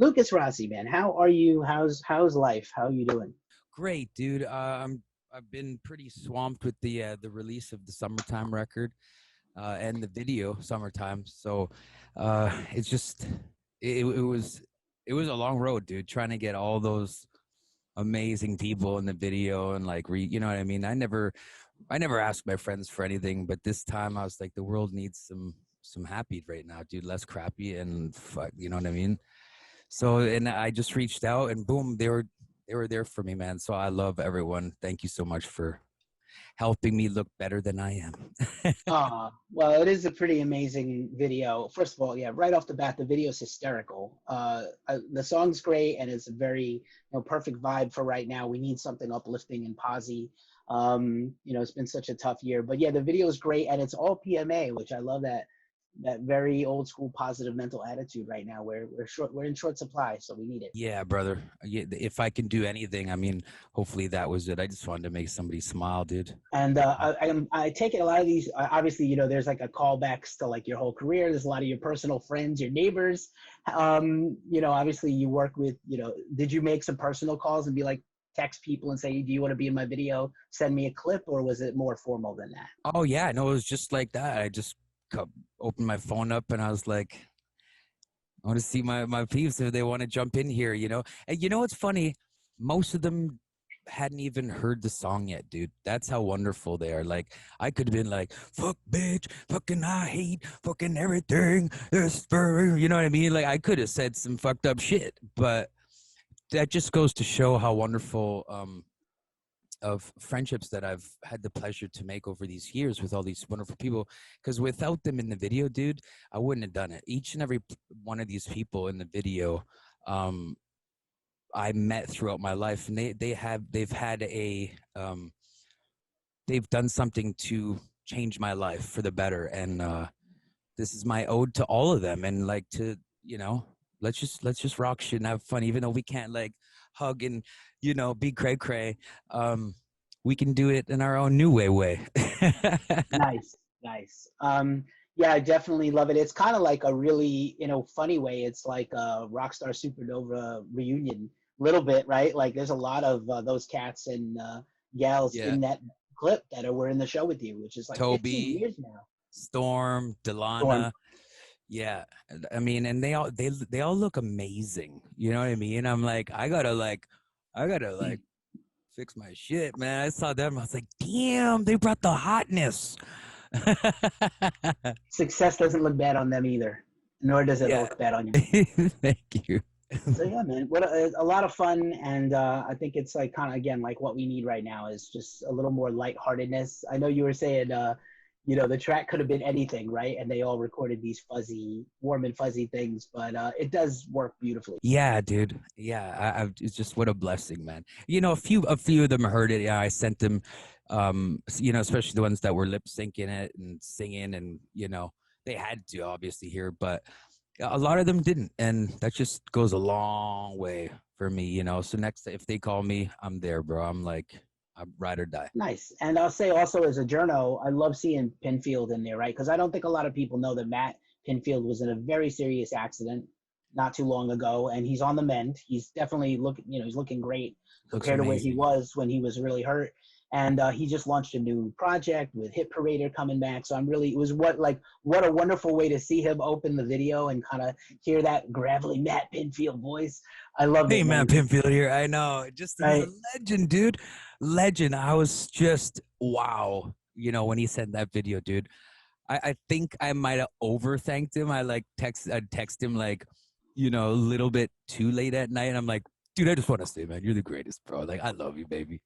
Lucas Rossi, man, how are you? How's life? How are you doing? Great, dude. I've been pretty swamped with the release of the Summertime record and the video Summertime. So it's just it was it was a long road, dude. Trying to get all those amazing people in the video and like you know what I mean. I never asked my friends for anything, but this time I was like, the world needs some happy right now, dude. Less crappy and fuck, you know what I mean. So and I just reached out and boom, they were there for me, man. So I love everyone. Thank you so much for helping me look better than I am. Well, it is a pretty amazing video. First of all, yeah, right off the bat, the video is hysterical. The song's great, and it's a very, perfect vibe for right now. We need something uplifting and posy. It's been such a tough year, but yeah, the video is great, and it's all PMA, which I love that very old school positive mental attitude right now. We're in short supply, so we need it. Yeah, brother. Yeah, if I can do anything, I mean, hopefully that was it. I just wanted to make somebody smile, dude. And I take it a lot of these, obviously, there's like a callbacks to like your whole career. There's a lot of your personal friends, your neighbors. Obviously you work with, did you make some personal calls and be like, text people and say, do you want to be in my video? Send me a clip, or was it more formal than that? Oh yeah, no, it was just like that. I just opened my phone up and I was like, I want to see my peeps if they want to jump in here, you know. And you know what's funny? Most of them hadn't even heard the song yet, dude. That's how wonderful they are. Like I could have been like, "Fuck, bitch, fucking I hate fucking everything." This, you know what I mean? Like I could have said some fucked up shit, but that just goes to show how wonderful of friendships that I've had the pleasure to make over these years with all these wonderful people. Because without them in the video, dude, I wouldn't have done it. Each and every one of these people in the video, um, I met throughout my life, and they've done something to change my life for the better, and this is my ode to all of them. And like to let's just rock shit and have fun, even though we can't like hug and be cray cray. We can do it in our own new way. Nice, nice. Yeah, I definitely love it. It's kind of like a really, funny way. It's like a Rockstar Supernova reunion, little bit, right? Like there's a lot of those cats and gals Yeah, in that clip that were in the show with you, which is like 15 Toby, years now. Storm, Storm. Delana. Yeah, I mean, and they all look amazing. You know what I mean? I'm like, I gotta like fix my shit, man. I saw them. I was like, damn, they brought the hotness. Success doesn't look bad on them either, nor does it Yeah. look bad on you. Thank you. So yeah, man, what a lot of fun, and I think it's like kind of again like what we need right now is just a little more lightheartedness. I know you were saying, the track could have been anything, right? And they all recorded these fuzzy, warm and fuzzy things, but it does work beautifully. Yeah, dude. Yeah, it's just what a blessing, man. A few of them heard it. Yeah, I sent them, especially the ones that were lip syncing it and singing, and they had to obviously hear, but a lot of them didn't, and that just goes a long way for me. So next, if they call me, I'm there, bro. I'm like, I'm ride or die. Nice. And I'll say also as a journo, I love seeing Pinfield in there, right? Because I don't think a lot of people know that Matt Pinfield was in a very serious accident not too long ago, and he's on the mend. He's definitely looking, he's looking great Looks compared to where he amazing. was when he was really hurt. And he just launched a new project with Hit Parader coming back. So it was what a wonderful way to see him open the video and kind of hear that gravelly Matt Pinfield voice. I loved Hey, it, man, man. Pinfield here. I know, just he's a Right. legend, dude. Legend. I was just wow. When he sent that video, dude. I think I might have over thanked him. I text him like, a little bit too late at night. And I'm like, dude, I just want to say, man, you're the greatest, bro. Like, I love you, baby.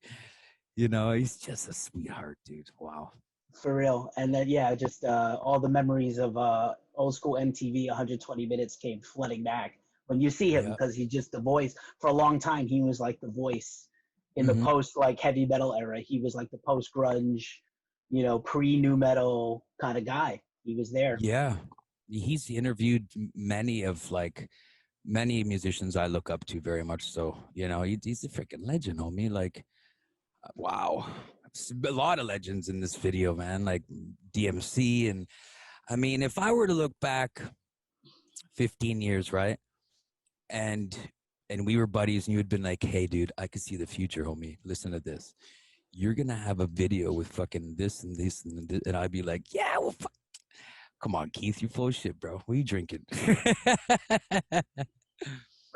He's just a sweetheart, dude. Wow. For real. And then, yeah, just all the memories of old school MTV 120 minutes came flooding back when you see him Yeah. because he's just the voice. For a long time, he was like the voice in the Hmm. post like heavy metal era. He was like the post grunge, pre new metal kind of guy. He was there. Yeah. He's interviewed many musicians I look up to very much. So, he's a freaking legend, homie. Like, wow. It's a lot of legends in this video, man. Like DMC. And I mean, if I were to look back 15 years, right? and we were buddies, and you had been like, hey dude, I could see the future, homie, listen to this, you're gonna have a video with fucking this and this and this. And I'd be like, yeah, well, come on, Keith, you full of shit, bro. What are you drinking?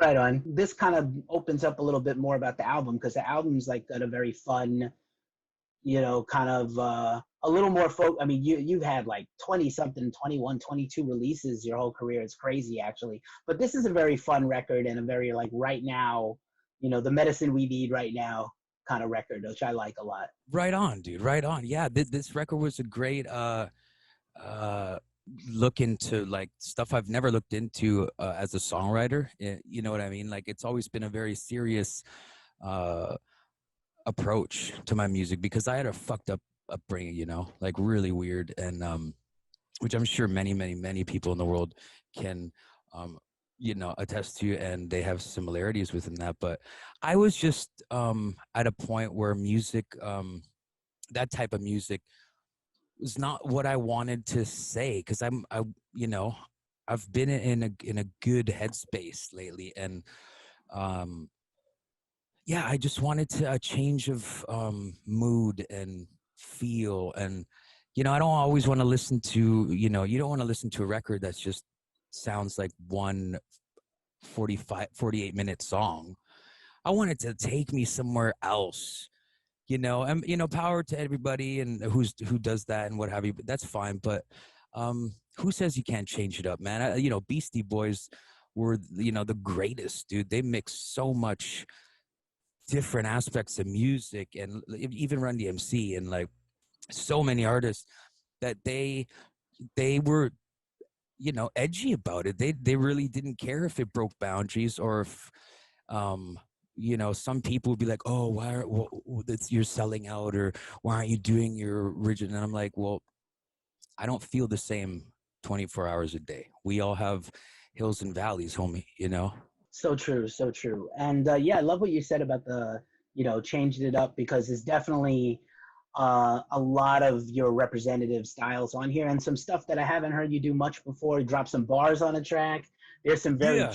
Right on. This kind of opens up a little bit more about the album because the album's like got a very fun, kind of a little more folk. I mean, you've had like 20 something, 21, 22 releases your whole career. It's crazy actually. But this is a very fun record and a very like right now, the medicine we need right now kind of record, which I like a lot. Right on, dude. Right on. Yeah, this record was a great uh look into like stuff I've never looked into as a songwriter. You know what I mean? Like it's always been a very serious uh approach to my music because I had a fucked up upbringing, like really weird, and which I'm sure many people in the world can attest to, and they have similarities within that. But I was just at a point where music, that type of music, was not what I wanted to say, because I've been in a good headspace lately, and um yeah, I just wanted a change of mood and feel. And I don't always want to listen to, you don't want to listen to a record that's just sounds like one 48-minute song. I want it to take me somewhere else, and power to everybody and who does that and what have you, but that's fine. But who says you can't change it up, man? Beastie Boys were, the greatest, dude. They mix so much different aspects of music, and even Run DMC, and like so many artists that they were, edgy about it. They really didn't care if it broke boundaries, or if some people would be like, oh, you're selling out, or why aren't you doing your original? And I'm like, well, I don't feel the same 24 hours a day. We all have hills and valleys, homie. So true, so true. And yeah, I love what you said about the, changed it up because it's definitely a lot of your representative styles on here and some stuff that I haven't heard you do much before. Drop some bars on a track. There's some Yeah.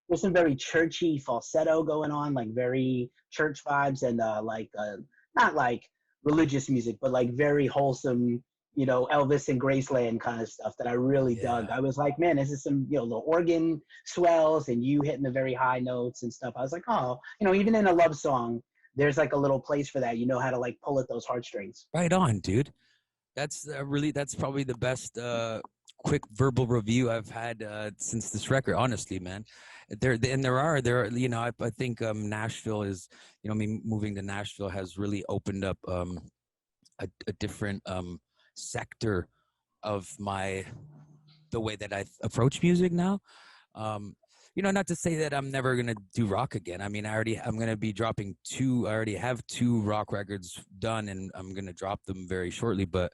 there's some very churchy falsetto going on, like very church vibes and not like religious music, but like very wholesome, Elvis and Graceland kind of stuff that I really dug. Yeah. I was like, man, this is some, the organ swells and you hitting the very high notes and stuff. I was like, oh, even in a love song, there's like a little place for that. You know how to like pull at those heartstrings. Right on, dude. That's probably the best quick verbal review I've had since this record, honestly, man. I think Nashville is, me moving to Nashville has really opened up a different sector of the way that I approach music now. Um, not to say that I'm never gonna do rock again. I mean, I'm gonna be dropping I already have 2 rock records done, and I'm gonna drop them very shortly. But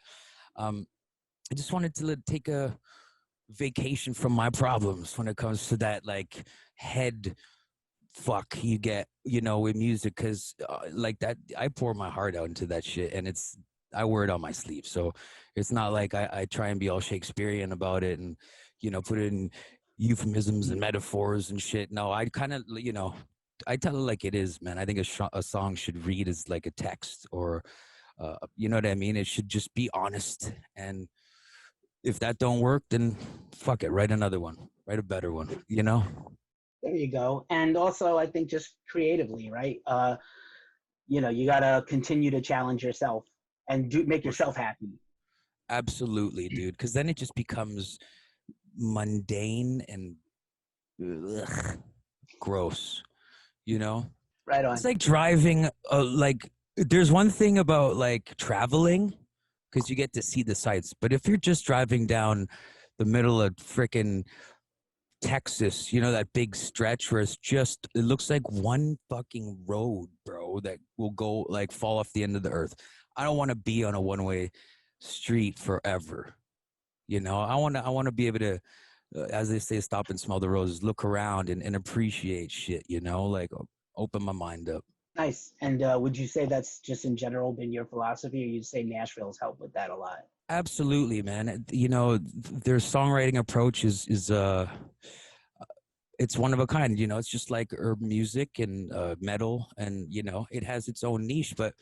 I just wanted to take a vacation from my problems when it comes to that, like, head fuck you get, with music, because like that, I pour my heart out into that shit, and I wear it on my sleeve. So it's not like I try and be all Shakespearean about it and put it in euphemisms and metaphors and shit. No, I kind of, I tell it like it is, man. I think a song should read as like a text, or you know what I mean? It should just be honest. And if that don't work, then fuck it, write another one, write a better one. There you go. And also, I think just creatively, right? You gotta continue to challenge yourself and make For sure. yourself happy. Absolutely, dude. Because then it just becomes mundane and ugh, gross. Right It's on. like driving. Like, there's one thing about like traveling, because you get to see the sights. But if you're just driving down the middle of frickin' Texas, that big stretch where it looks like one fucking road, bro, that will go like fall off the end of the earth. I don't want to be on a one-way street forever. I want to be able to, as they say, stop and smell the roses, look around and appreciate shit, like open my mind up. Nice. And would you say that's just in general been your philosophy, or you'd say Nashville's helped with that a lot? Absolutely, man. Their songwriting approach is it's one of a kind, you know. It's just like herb music and metal, and you know, it has its own niche, but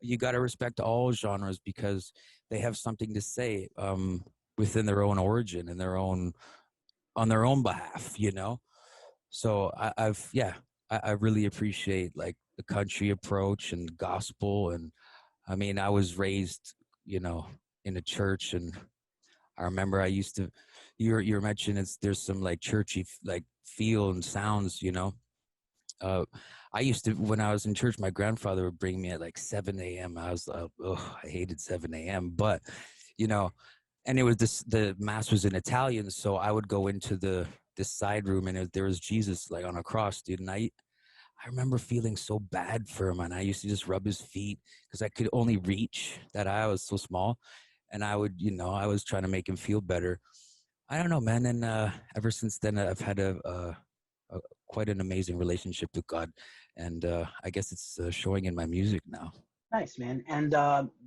you got to respect all genres because they have something to say within their own origin and their own on their own behalf, you know. So I've yeah, I really appreciate like the country approach and gospel, and I mean, I was raised, you know, in a church, and I remember I used to. You're mentioning there's some like churchy like feel and sounds, you know. Uh, I used to when I was in church, my grandfather would bring me at like 7 a.m. I was oh, I hated 7 a.m. But you know, and it was this the mass was in Italian, so I would go into the this side room, and there was Jesus like on a cross, dude. And I remember feeling so bad for him, and I used to just rub his feet because I could only reach that I was so small, and I would, you know, I was trying to make him feel better. I don't know, man, and ever since then, I've had a quite an amazing relationship with God, and I guess it's showing in my music now. Nice, man. And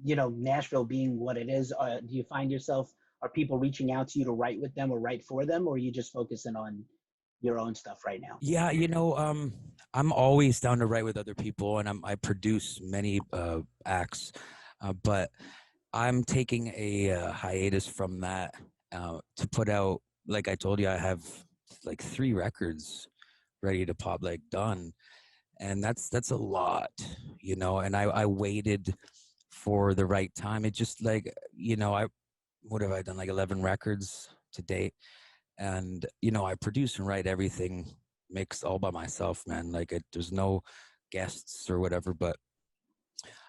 you know, Nashville being what it is, do you find yourself, are people reaching out to you to write with them or write for them, or are you just focusing on your own stuff right now? Yeah, you know, I'm always down to write with other people, and I produce many acts, but I'm taking a hiatus from that to put out. Like I told you, I have like 3 records ready to pop, like done, and that's a lot, you know. And I waited for the right time. It just like you know, I what have I done like 11 records to date, and you know, I produce and write everything, mix all by myself, man. Like there's no guests or whatever, but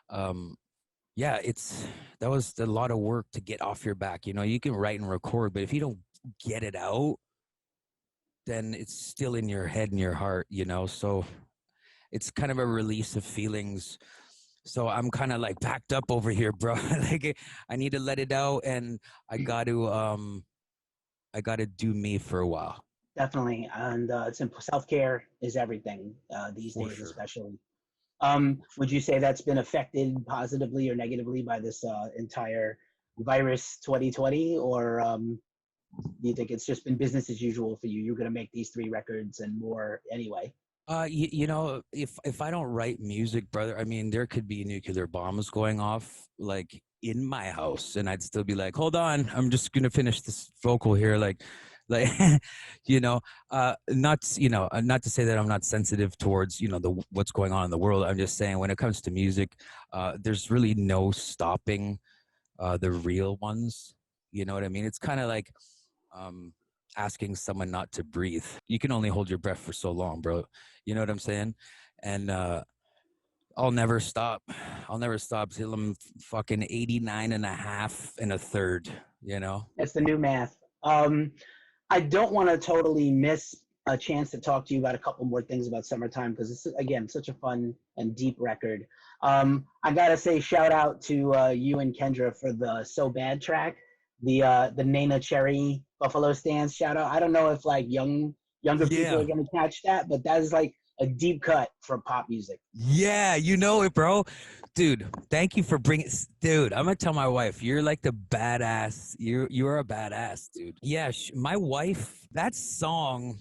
um yeah, it's that was a lot of work to get off your back. You know, you can write and record, but if you don't get it out, then it's still in your head and your heart, you know. So it's kind of a release of feelings. So I'm kind of like packed up over here, bro. Like I need to let it out, and I got to I got to do me for a while. Definitely. And it's self care is everything these For days, sure. especially. Would you say that's been affected positively or negatively by this entire virus 2020, or do you think it's just been business as usual for you? You're going to make these 3 records and more anyway. You know, if I don't write music, brother, I mean, there could be nuclear bombs going off like in my house, and I'd still be like, hold on, I'm just gonna finish this vocal here, like, you know, not you know, not to say that I'm not sensitive towards you know the what's going on in the world. I'm just saying when it comes to music, there's really no stopping the real ones. You know what I mean? It's kind of like um, asking someone not to breathe. You can only hold your breath for so long, bro. You know what I'm saying? And I'll never stop. I'll never stop till I'm fucking 89 and a half and a third, you know? That's the new math. I don't want to totally miss a chance to talk to you about a couple more things about Summertime because it's again such a fun and deep record. I gotta say shout out to you and Kendra for the So Bad track, the Nana Cherry Buffalo Stance shout out. I don't know if like younger people Yeah. are gonna catch that, but that is like a deep cut for pop music. Yeah, you know it, bro. Dude, thank you for bringing dude, I'm gonna tell my wife, you're like the badass. You're a badass, dude. Yeah, my wife, that song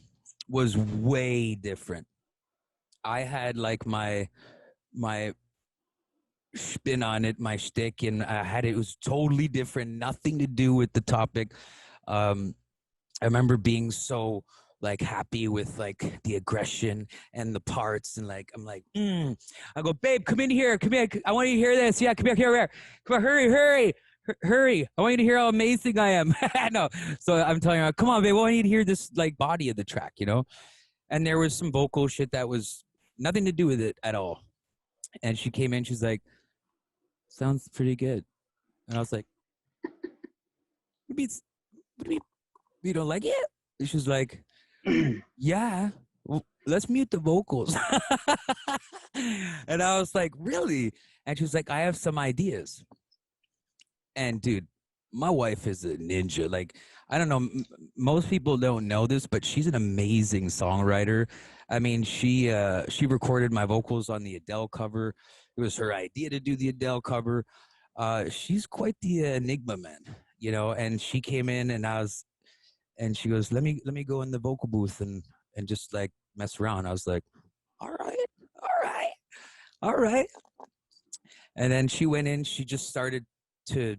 was way different. I had like my spin on it, my shtick, and I had it was totally different, nothing to do with the topic. Um, I remember being so like happy with like the aggression and the parts, and like I'm like, I go, babe, come in here, come here, I want you to hear this. Yeah, come here, come on, hurry. Hurry! I want you to hear how amazing I am. No, so I'm telling her, come on, babe. I want you to hear this like body of the track, you know. And there was some vocal shit that was nothing to do with it at all. And she came in, she's like, sounds pretty good. And I was like, maybe it's, maybe you don't like it? And she's like, yeah, well, let's mute the vocals. And I was like, really? And she was like, I have some ideas. And dude, my wife is a ninja. Like, I don't know, most people don't know this, but she's an amazing songwriter. I mean, she recorded my vocals on the Adele cover. It was her idea to do the Adele cover. She's quite the enigma, man. You know, and she came in, and I was, and she goes, let me go in the vocal booth, and and just like mess around. I was like, all right, all right, all right. And then she went in, she just started to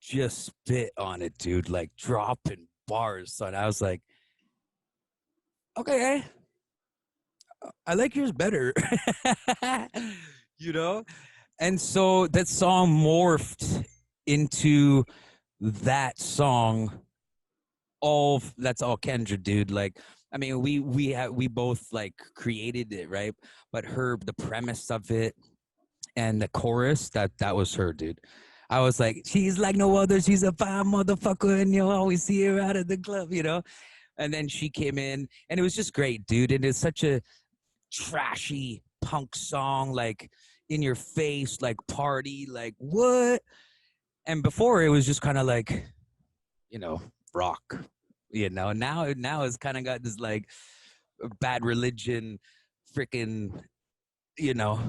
just spit on it, dude, like dropping bars. So I was like, okay, I like yours better. you know? And so that song morphed into that song. All that's all Kendra, dude. Like, I mean, we both like created it, right? But the premise of it and the chorus, that was her, dude. I was like, she's like no other. She's a fine motherfucker, and you'll always see her out of the club, you know. And then she came in, and it was just great, dude. And it's such a trashy punk song, like in your face, like party, like what? And before it was just kind of like, you know, rock, you know. Now it's kind of got this like bad religion, freaking, you know,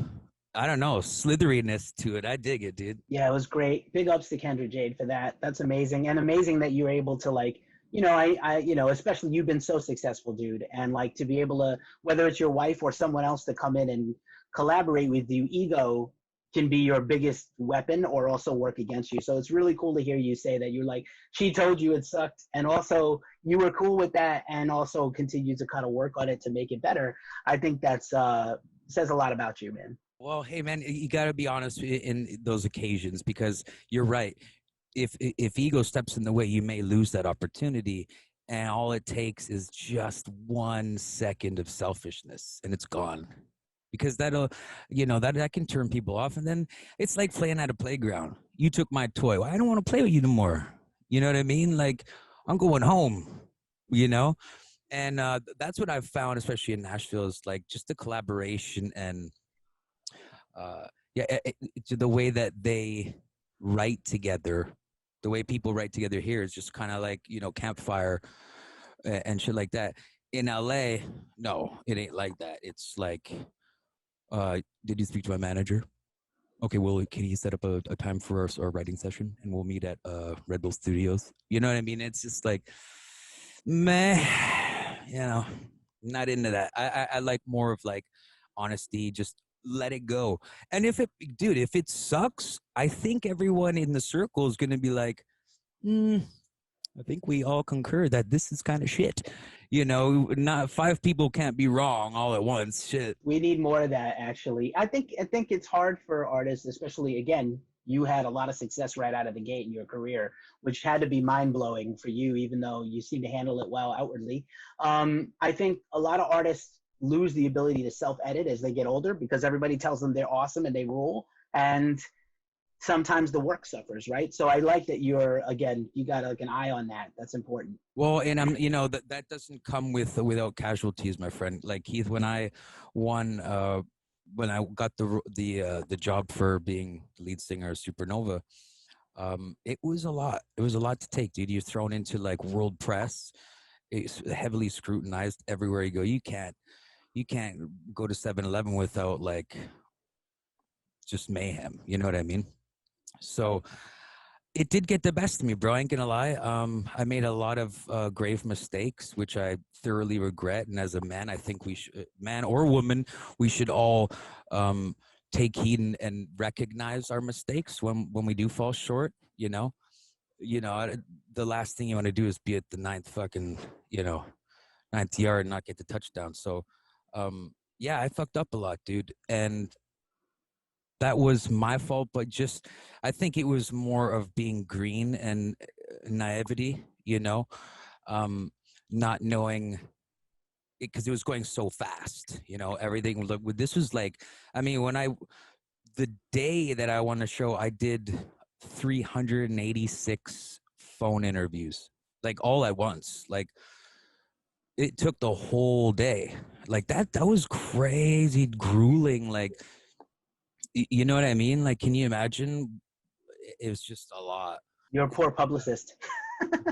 I don't know, slitheriness to it. I dig it, dude. Yeah, it was great. Big ups to Kendra Jade for that. That's amazing, and amazing that you were able to like, especially you've been so successful, dude, and like to be able to, whether it's your wife or someone else to come in and collaborate with you, ego can be your biggest weapon or also work against you. So it's really cool to hear you say that you're like, she told you it sucked, and also you were cool with that, and also continue to kind of work on it to make it better. I think that's says a lot about you, man. Well, hey man, you got to be honest in those occasions because you're right. If ego steps in the way, you may lose that opportunity, and all it takes is just 1 second of selfishness, and it's gone. Because that'll, that can turn people off, and then it's like playing at a playground. You took my toy. Well, I don't want to play with you no more. You know what I mean? Like I'm going home. You know, and that's what I've found, especially in Nashville, is like just the collaboration and uh, yeah, the way that they write together, the way people write together here is just kind of like campfire and shit like that. In LA, no, it ain't like that. It's like, did you speak to my manager? Okay, well, can you set up a time for our writing session and we'll meet at Red Bull Studios? You know what I mean? It's just like, meh, you know, not into that. I like more of like honesty, just let it go. And if it sucks, I think everyone in the circle is going to be like, I think we all concur that this is kind of shit. Not five people can't be wrong all at once. Shit. We need more of that, actually. I think it's hard for artists, especially again, you had a lot of success right out of the gate in your career, which had to be mind blowing for you, even though you seem to handle it well outwardly. I think a lot of artists lose the ability to self edit as they get older because everybody tells them they're awesome and they rule. And sometimes the work suffers, right? So I like that you got like an eye on that. That's important. Well, and that doesn't come without casualties, my friend. Like Keith, when I won, when I got the job for being the lead singer of Supernova, it was a lot. It was a lot to take, dude. You're thrown into like world press. It's heavily scrutinized everywhere you go. You can't go to 7-Eleven without like just mayhem. You know what I mean? So it did get the best of me, bro. I ain't gonna lie. I made a lot of grave mistakes, which I thoroughly regret. And as a man, I think we should, man or woman, we should all take heed and recognize our mistakes when we do fall short. The last thing you want to do is be at the ninth yard and not get the touchdown. So, yeah, I fucked up a lot, dude, and that was my fault, but just I think it was more of being green and naivety, um, not knowing because it was going so fast, everything look this was like, I mean, the day that I won the show, I did 386 phone interviews, like all at once. Like it took the whole day. Like that was crazy grueling. Like you know what I mean? Like, can you imagine? It was just a lot. You're a poor publicist.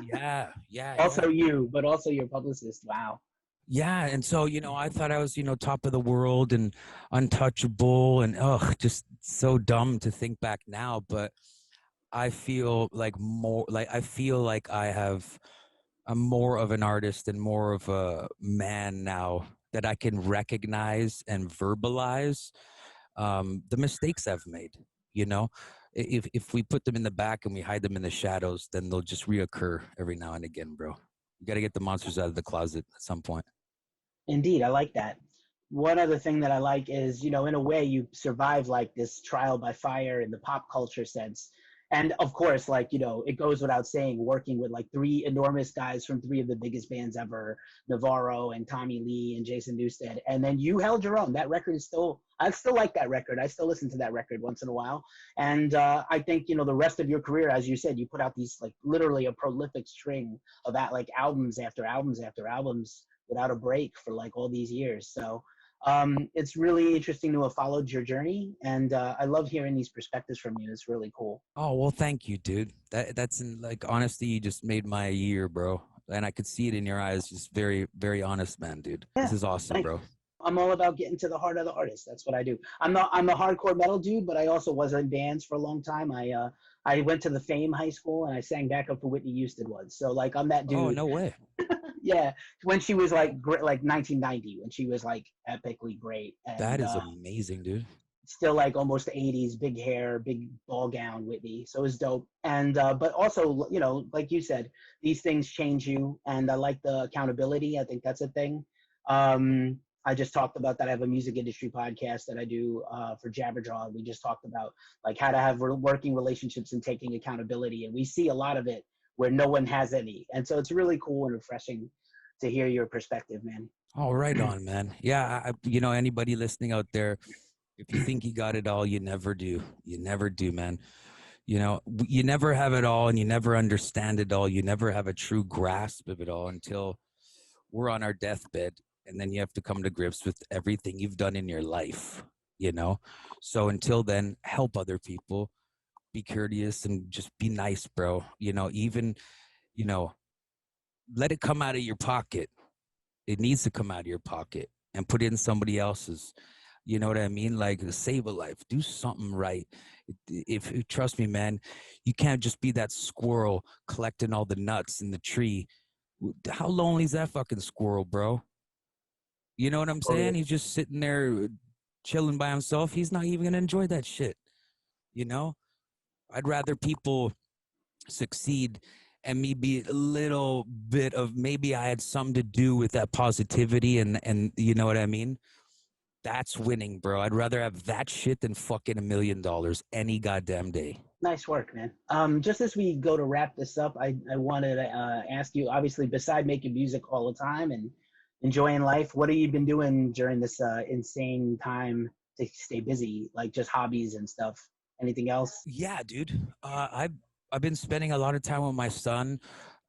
Yeah, yeah, yeah, Also you, but also your publicist. Wow. yeah. And so, I thought I was, top of the world and untouchable, and just so dumb to think back now. But I feel like I have I'm more of an artist and more of a man now that I can recognize and verbalize the mistakes I've made. You know, if we put them in the back and we hide them in the shadows, then they'll just reoccur every now and again, bro. You got to get the monsters out of the closet at some point. Indeed, I like that. One other thing that I like is, you know, in a way you survive like this trial by fire in the pop culture sense. And of course, like, you know, it goes without saying, working with like three enormous guys from three of the biggest bands ever, Navarro and Tommy Lee and Jason Newsted. And then you held your own. That record is still, I still like that record. I still listen to that record once in a while. And I think, you know, the rest of your career, as you said, you put out these like literally a prolific string of that, like albums after albums after albums without a break for like all these years. So it's really interesting to have followed your journey, and I love hearing these perspectives from you. It's really cool. Oh, well, thank you, dude. That's in like honesty, you just made my year, bro. And I could see it in your eyes. Just very, very honest, man, dude. Yeah, This is awesome, thanks. bro. I'm all about getting to the heart of the artist. That's what I do. I'm a hardcore metal dude, but I also was in bands for a long time. I went to the Fame High School and I sang backup for Whitney Houston once. So like I'm that Oh, dude. no way. Yeah, when she was like like 1990, when she was like epically great, That and is amazing, dude. still like almost 80s, big hair, big ball gown Whitney. So it was dope. And but also, you know, like you said, these things change you, and I like the accountability. I think that's a thing. I just talked about that. I have a music industry podcast that I do for Jabberjaw. We just talked about like how to have working relationships and taking accountability, and we see a lot of it where no one has any. And so it's really cool and refreshing to hear your perspective, man. Oh, right on, man. Yeah, you know, anybody listening out there, if you think you got it all, you never do. You never do, man. You know, you never have it all and you never understand it all. You never have a true grasp of it all until we're on our deathbed. And then you have to come to grips with everything you've done in your life, you know? So until then, help other people, be courteous and just be nice, bro. You know, even, you know, let it come out of your pocket. It needs to come out of your pocket and put it in somebody else's. You know what I mean? Like save a life, do something right. If trust me, man, you can't just be that squirrel collecting all the nuts in the tree. How lonely is that fucking squirrel, bro? You know what I'm saying? Totally. He's just sitting there chilling by himself. He's not even gonna enjoy that shit. You know? I'd rather people succeed and me be a little bit of maybe I had something to do with that positivity and you know what I mean? That's winning, bro. I'd rather have that shit than fucking $1,000,000 any goddamn day. Nice work, man. Just as we go to wrap this up, I wanted to ask you, obviously, beside making music all the time and enjoying life, what have you been doing during this insane time to stay busy, like just hobbies and stuff? Anything else? Yeah, dude. I've been spending a lot of time with my son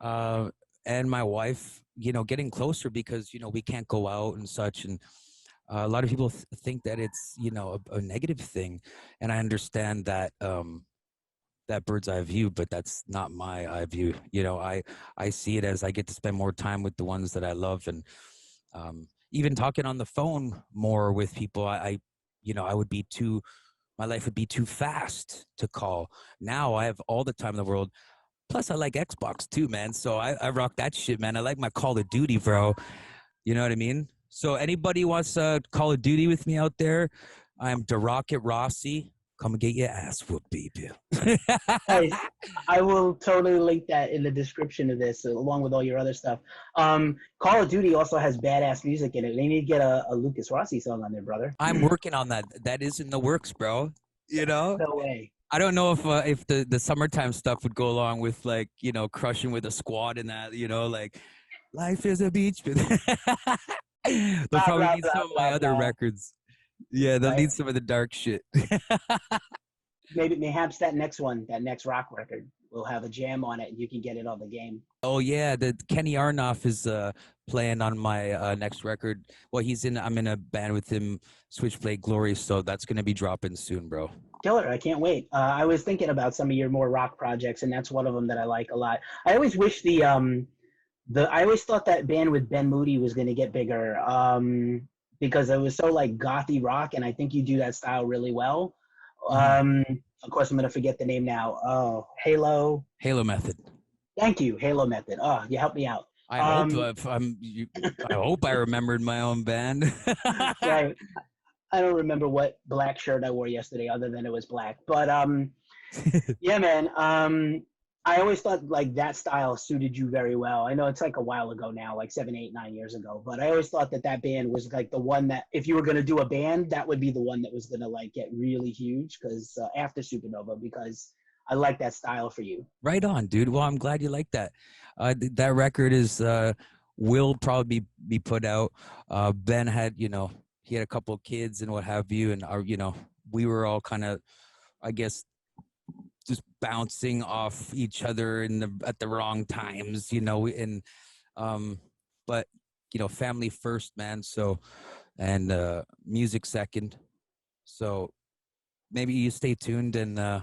uh and my wife, you know, getting closer because, you know, we can't go out and such. And a lot of people think that it's, you know, a negative thing. And I understand that that bird's eye view, but that's not my eye view. You know, I see it as I get to spend more time with the ones that I love, and even talking on the phone more with people. You know, I would be too. My life would be too fast to call. Now I have all the time in the world. Plus, I like Xbox too, man. So I rock that shit, man. I like my Call of Duty, bro. You know what I mean? So anybody wants Call of Duty with me out there? I'm Rocket Rossi. Come and get your ass whooped, baby. Nice. I will totally link that in the description of this, along with all your other stuff. Call of Duty also has badass music in it. They need to get a Lucas Rossi song on there, brother. I'm working on that. That is in the works, bro. You know, No way. I don't know if the summertime stuff would go along with, like, you know, crushing with a squad and that, you know, like life is a beach. They'll Blah, probably blah, need blah, some of my blah, other blah. records. Yeah, they'll Right? need some of the dark shit. Maybe perhaps that next one, that next rock record, will have a jam on it, and you can get it on the game. Oh yeah, the Kenny Arnoff is playing on my next record. Well, I'm in a band with him, Switchblade Glory, so that's gonna be dropping soon, bro. Killer! I can't wait. I was thinking about some of your more rock projects, and that's one of them that I like a lot. I always wish the I always thought that band with Ben Moody was going to get bigger because it was so like gothy rock, and I think you do that style really well. Hmm. Of course, I'm going to forget the name now. Oh, Halo. Halo Method. Thank you, Halo Method. Oh, you helped me out. I hope Um, I hope I remembered my own band. right. I don't remember what black shirt I wore yesterday, other than it was black. But yeah, man. I always thought like that style suited you very well. I know it's like a while ago now, like 7, 8, 9 years ago. But I always thought that that band was like the one that, if you were gonna do a band, that would be the one that was gonna like get really huge. Because after Supernova, because I like that style for you. Right on, dude. Well, I'm glad you like that. That record is will probably be put out. Ben had, he had a couple of kids and what have you, and we were all kind of, I guess, just bouncing off each other at the wrong times, and um, but family first, man. So and music second. So maybe you stay tuned and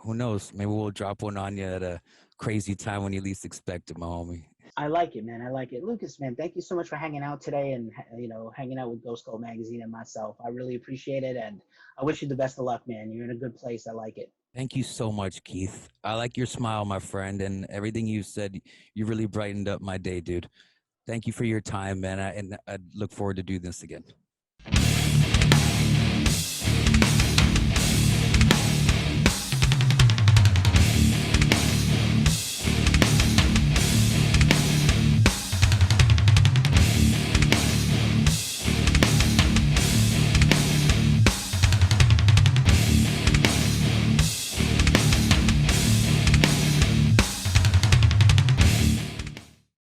who knows? Maybe we'll drop one on you at a crazy time when you least expect it, my homie. I like it, man. I like it. Lucas, man, thank you so much for hanging out today and, hanging out with Ghost Gold Magazine and myself. I really appreciate it. And I wish you the best of luck, man. You're in a good place. I like it. Thank you so much, Keith. I like your smile, my friend, and everything you said. You really brightened up my day, dude. Thank you for your time, man. And I look forward to doing this again.